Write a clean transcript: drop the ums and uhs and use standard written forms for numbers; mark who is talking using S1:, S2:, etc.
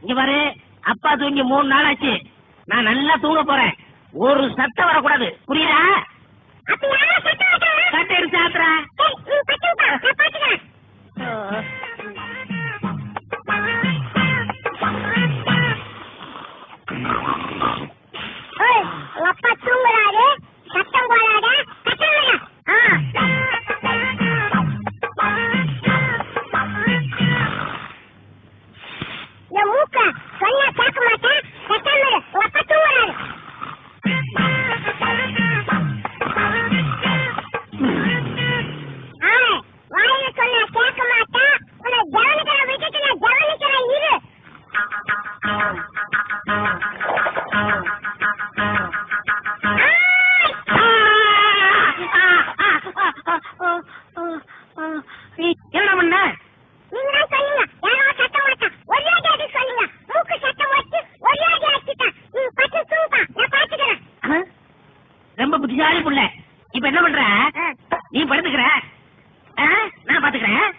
S1: இங்க பாரு, அப்பா தூங்கி 3 நாள் ஆச்சு. நான் நல்லா தூங்க போறேன். ஒரு சத்தம் வரக்கூடாது, புரியுதா? சட்டை எடுத்து சாத்துறா.
S2: அப்பா தூங்குறாரு, சத்தம் போடாத. என் மூக்க சொன்னா கேட்க மாட்டேன். சத்தம் அப்பா தூங்குறாரு. வாயில சொன்னா கேட்க மாட்டேன். உன்னை கவனிக்கிற விட்டுட்டு நான் கவனிக்கிறேன் இரு.
S1: என்ன பண்ண?
S2: நீங்க தான் சொன்னீங்க யாரோ சத்தம் மாட்டான். ஒரே அடி சொன்னீங்க. மூக்கு சத்தம் வச்சு ஒரே அடி அடிச்சுட்டான். நீ பட்டு தூங்கா, நான் பாத்துக்கிறேன்.
S1: ரொம்ப புத்திசாலி புள்ள. இப்ப என்ன பண்ற? நீ படுத்துக்கிற, நான் பாத்துக்கிறேன்.